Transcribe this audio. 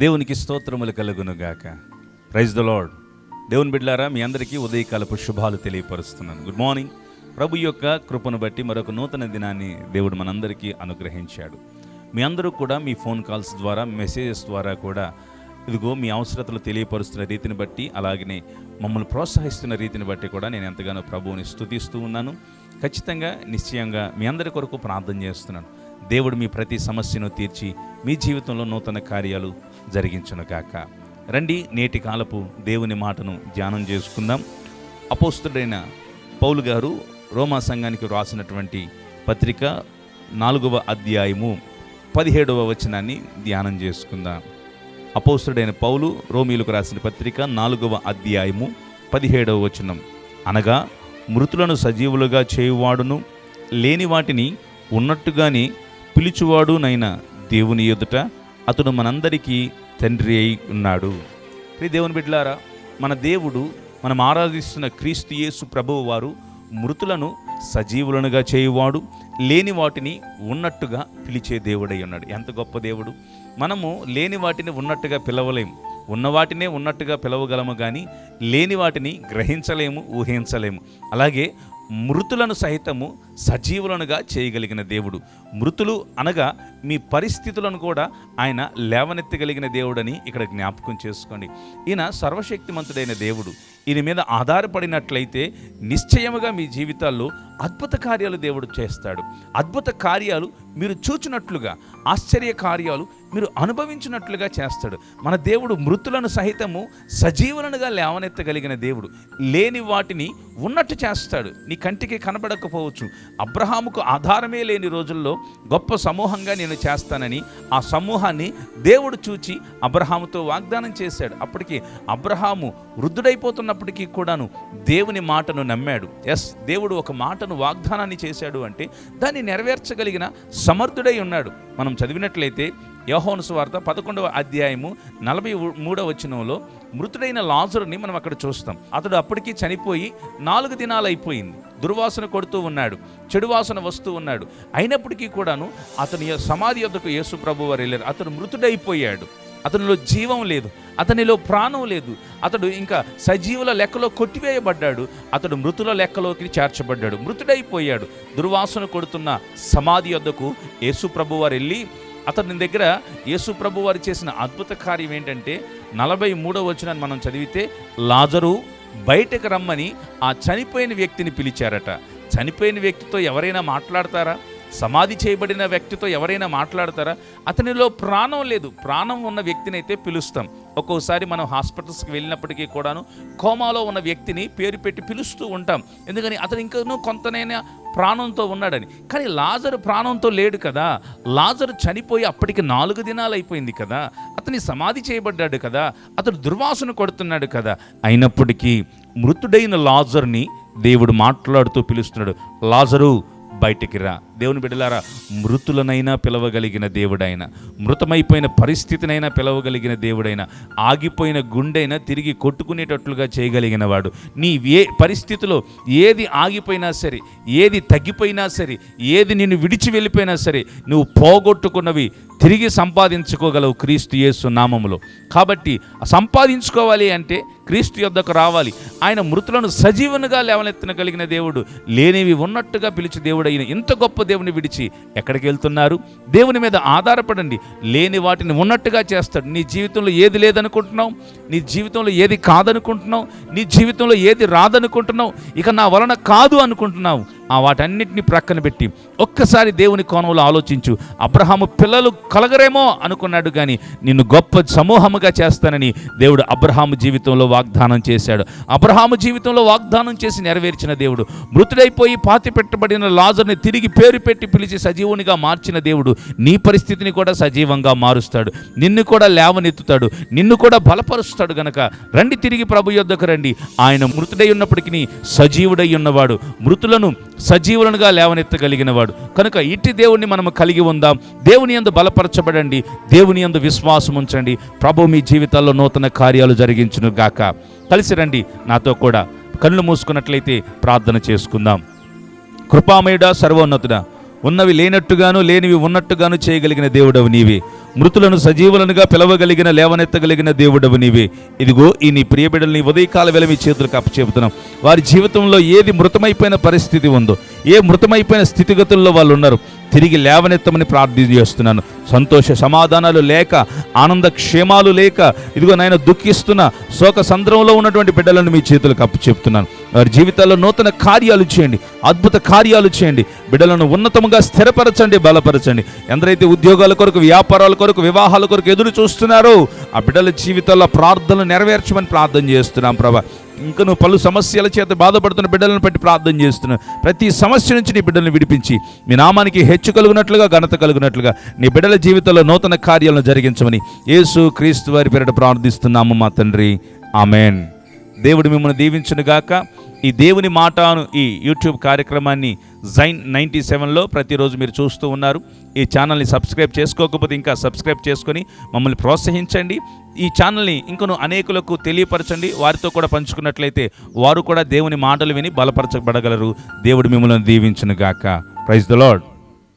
దేవునికి స్తోత్రములు కలుగునుగాక. Praise the lord. దేవుని బిడ్డలారా, మీ అందరికీ ఉదయకాలపు శుభాలు తెలియపరుస్తున్నాను. Good morning. ప్రభు యొక్క కృపను బట్టి మరొక నూతన దినాన్ని దేవుడు మనందరికీ అనుగ్రహించాడు. మీ అందరూ కూడా మీ ఫోన్ కాల్స్ ద్వారా, మెసేజెస్ ద్వారా కూడా ఇదిగో మీ అవసరతలు తెలియపరుస్తున్న రీతిని బట్టి, అలాగనే మమ్మల్ని ప్రోత్సహిస్తున్న రీతిని బట్టి కూడా నేను ఎంతగానో ప్రభువుని స్తుతిస్తూ ఉన్నాను. ఖచ్చితంగా నిశ్చయంగా మీ అందరి కొరకు ప్రార్థన చేస్తున్నాను. దేవుడు మీ ప్రతి సమస్యను తీర్చి మీ జీవితంలో నూతన కార్యాలు జరిగించునుగాక. రండి, నేటి కాలపు దేవుని మాటను ధ్యానం చేసుకుందాం. అపోస్తుడైన పౌలు గారు రోమా సంఘానికి వ్రాసినటువంటి పత్రిక 4వ అధ్యాయము 17వ వచనాన్ని ధ్యానం చేసుకుందాం. అపోస్తుడైన పౌలు రోమీయులకు రాసిన పత్రిక 4వ అధ్యాయము 17వ వచనం. అనగా మృతులను సజీవులుగా చేయువాడును, లేని వాటిని ఉన్నట్టుగానే పిలుచువాడునైన దేవుని ఎదుట అతడు మనందరికీ తండ్రి అయి ఉన్నాడు. ప్రియ దేవుని బిడ్డలారా, మన దేవుడు, మనం ఆరాధిస్తున్న క్రీస్తు యేసు ప్రభువు వారు మృతులను సజీవులనుగా చేయువాడు, లేని వాటిని ఉన్నట్టుగా పిలిచే దేవుడై ఉన్నాడు. ఎంత గొప్ప దేవుడు! మనము లేని వాటిని ఉన్నట్టుగా పిలవలేము, ఉన్న వాటినే ఉన్నట్టుగా పిలవగలము, కానీ లేని వాటిని గ్రహించలేము, ఊహించలేము. అలాగే మృతులను సహితము సజీవులనుగా చేయగలిగిన దేవుడు. మృతులు అనగా మీ పరిస్థితులను కూడా ఆయన లేవనెత్తగలిగిన దేవుడని ఇక్కడ జ్ఞాపకం చేసుకోండి. ఈయన సర్వశక్తిమంతుడైన దేవుడు. ఈయన మీద ఆధారపడినట్లయితే నిశ్చయముగా మీ జీవితాల్లో అద్భుత కార్యాలు దేవుడు చేస్తాడు. అద్భుత కార్యాలు మీరు చూచినట్లుగా, ఆశ్చర్య కార్యాలు మీరు అనుభవించినట్లుగా చేస్తాడు. మన దేవుడు మృతులను సహితము సజీవులనుగా లేవనెత్తగలిగిన దేవుడు. లేని వాటిని ఉన్నట్టు చేస్తాడు. నీ కంటికి కనబడకపోవచ్చు. అబ్రహాముకు ఆధారమే లేని రోజుల్లో గొప్ప సమూహంగా నేను చేస్తానని ఆ సమూహాన్ని దేవుడు చూచి అబ్రహాముతో వాగ్దానం చేశాడు. అప్పటికి అబ్రహాము వృద్ధుడైపోతున్నప్పటికీ కూడాను దేవుని మాటను నమ్మాడు. దేవుడు ఒక మాటను వాగ్దానాన్ని చేశాడు అంటే దాన్ని నెరవేర్చగలిగిన సమర్థుడై ఉన్నాడు. మనం చదివినట్లయితే యోహాను సువార్త 11వ అధ్యాయము 43వ వచనంలో మృతుడైన లాజరుని మనం అక్కడ చూస్తాం. అతడు అప్పటికి చనిపోయి 4 దినాలు అయిపోయింది. దుర్వాసన కొడుతూ ఉన్నాడు, చెడు వాసన వస్తూ ఉన్నాడు. అయినప్పటికీ కూడాను అతని సమాధి యొద్దకు యేసు ప్రభు వారు వెళ్ళారు. అతడు మృతుడైపోయాడు. అతనిలో జీవం లేదు, అతనిలో ప్రాణం లేదు. అతడు ఇంకా సజీవుల లెక్కలో కొట్టివేయబడ్డాడు. అతడు మృతుల లెక్కలోకి చేర్చబడ్డాడు, మృతుడైపోయాడు. దుర్వాసన కొడుతున్న సమాధి యొద్దకు యేసు ప్రభు వారు వెళ్ళి అతని దగ్గర యేసు ప్రభు వారు చేసిన అద్భుత కార్యం ఏంటంటే 43వ వచనాన్ని మనం చదివితే, లాజరు బయటకు రమ్మని ఆ చనిపోయిన వ్యక్తిని పిలిచారట. చనిపోయిన వ్యక్తితో ఎవరైనా మాట్లాడతారా? సమాధి చేయబడిన వ్యక్తితో ఎవరైనా మాట్లాడతారా? అతనిలో ప్రాణం లేదు. ప్రాణం ఉన్న వ్యక్తిని అయితే పిలుస్తాం. ఒక్కోసారి మనం హాస్పిటల్స్కి వెళ్ళినప్పటికీ కూడాను కోమాలో ఉన్న వ్యక్తిని పేరు పెట్టి పిలుస్తూ ఉంటాం. ఎందుకని? అతను ఇంకనూ కొంతనైనా ప్రాణంతో ఉన్నాడని. కానీ లాజరు ప్రాణంతో లేడు కదా. లాజరు చనిపోయి అప్పటికి 4 దినాలు అయిపోయింది కదా. అతని సమాధి చేయబడ్డాడు కదా. అతడు దుర్వాసన కొడుతున్నాడు కదా. అయినప్పటికీ మృతుడైన లాజరుని దేవుడు మాట్లాడుతూ పిలుస్తున్నాడు, లాజరు బయటికి రా. దేవుని బిడ్డలారా, మృతులనైనా పిలవగలిగిన దేవుడైన, మృతమైపోయిన పరిస్థితినైనా పిలవగలిగిన దేవుడైన, ఆగిపోయిన గుండెైనా తిరిగి కొట్టుకునేటట్లుగా చేయగలిగిన వాడు. నీ పరిస్థితిలో ఏది ఆగిపోయినా సరే, ఏది తగ్గిపోయినా సరే, ఏది నిన్ను విడిచి వెళ్ళిపోయినా సరే, నువ్వు పోగొట్టుకున్నవి తిరిగి సంపాదించుకోగలవు క్రీస్తు యేసు నామములో. కాబట్టి సంపాదించుకోవాలి అంటే క్రీస్తు యొద్దకు రావాలి. ఆయన మృతులను సజీవునిగా లేవనెత్తగలిగిన దేవుడు, లేనివి ఉన్నట్టుగా పిలిచి దేవుడు అయిన ఇంత గొప్ప దేవుని విడిచి ఎక్కడికి వెళ్తున్నారు? దేవుని మీద ఆధారపడండి. లేని వాటిని ఉన్నట్టుగా చేస్తాడు. నీ జీవితంలో ఏది లేదనుకుంటున్నావు, నీ జీవితంలో ఏది కాదనుకుంటున్నావు, నీ జీవితంలో ఏది రాదనుకుంటున్నావు, ఇక నా వలన కాదు అనుకుంటున్నావు, ఆ వాటన్నిటిని ప్రక్కన పెట్టి ఒక్కసారి దేవుని కోణంలో ఆలోచించు. అబ్రహాము పిల్లలు కలగరేమో అనుకున్నాడు, కానీ నిన్ను గొప్ప సమూహముగా చేస్తానని దేవుడు అబ్రహాము జీవితంలో వాగ్దానం చేశాడు. అబ్రహాము జీవితంలో వాగ్దానం చేసి నెరవేర్చిన దేవుడు, మృతుడైపోయి పాతి పెట్టబడిన లాజరుని తిరిగి పేరు పెట్టి పిలిచి సజీవునిగా మార్చిన దేవుడు నీ పరిస్థితిని కూడా సజీవంగా మారుస్తాడు. నిన్ను కూడా లేవనెత్తుతాడు, నిన్ను కూడా బలపరుస్తాడు. గనక రండి, తిరిగి ప్రభు యొద్దకు రండి. ఆయన మృతుడై ఉన్నప్పటికీ సజీవుడై ఉన్నవాడు, మృతులను సజీవులనుగా లేవనెత్తగలిగిన వాడు. కనుక ఇట్టి దేవుణ్ణి మనము కలిగి ఉందాం. దేవుని యందు బలపరచబడండి, దేవుని యందు విశ్వాసం ఉంచండి. ప్రభు మీ జీవితాల్లో నూతన కార్యాలు జరిగించును గాక. కలిసి రండి, నాతో కూడా కళ్ళు మూసుకున్నట్లయితే ప్రార్థన చేసుకుందాం. కృపామయుడా, సర్వోన్నతుడా, ఉన్నవి లేనట్టుగాను లేనివి ఉన్నట్టుగాను చేయగలిగిన దేవుడవు నీవే. మృతులను సజీవులనుగా పిలవగలిగిన లేవనెత్తగలిగిన దేవుడవు నీవే. ఇదిగో ఈ నీ ప్రియబిడ్డల్ని ఉదయకాల వేళ మీ చేతులకు అప్పచెబుతున్నాం. వారి జీవితంలో ఏది మృతమైపోయిన పరిస్థితి ఉందో, ఏ మృతమైపోయిన స్థితిగతుల్లో వాళ్ళు ఉన్నారు, తిరిగి లేవనెత్తమని ప్రార్థన చేస్తున్నాను. సంతోష సమాధానాలు లేక, ఆనంద క్షేమాలు లేక, ఇదిగో నాయన దుఃఖిస్తున్న శోక సంద్రంలో ఉన్నటువంటి బిడ్డలను మీ చేతులకు అప్పచెప్తున్నాను. వారి జీవితాల్లో నూతన కార్యాలు చేయండి, అద్భుత కార్యాలు చేయండి. బిడ్డలను ఉన్నతముగా స్థిరపరచండి, బలపరచండి. ఎందరైతే ఉద్యోగాల కొరకు, వ్యాపారాల కొరకు, వివాహాల కొరకు ఎదురు చూస్తున్నారో ఆ బిడ్డల జీవితాల్లో ప్రార్థనలు నెరవేర్చమని ప్రార్థన చేస్తున్నాం ప్రభా. ఇంకా నువ్వు పలు సమస్యల చేత బాధపడుతున్న బిడ్డలను బట్టి ప్రార్థన చేస్తున్నావు. ప్రతి సమస్య నుంచి నీ బిడ్డలను విడిపించి మీ నామానికి హెచ్చు కలుగునట్లుగా, ఘనత కలుగునట్లుగా నీ బిడ్డల జీవితంలో నూతన కార్యాలను జరిగించమని యేసు క్రీస్తు వారి పేరిట ప్రార్థిస్తున్నాము మా తండ్రి. ఆమెన్. దేవుడు మిమ్మల్ని దీవించునుగాక. ఈ దేవుని మాటను ఈ యూట్యూబ్ కార్యక్రమాన్ని జైన్ 97లో ప్రతిరోజు మీరు చూస్తూ ఉన్నారు. ఈ ఛానల్ని సబ్స్క్రైబ్ చేసుకోకపోతే ఇంకా సబ్స్క్రైబ్ చేసుకొని మమ్మల్ని ప్రోత్సహించండి. ఈ ఛానల్ని ఇంకొను అనేకులకు తెలియపరచండి. వారితో కూడా పంచుకున్నట్లయితే వారు కూడా దేవుని మాటలు విని బలపరచబడగలరు. దేవుడు మిమ్మల్ని దీవించునుగాక. Praise the lord.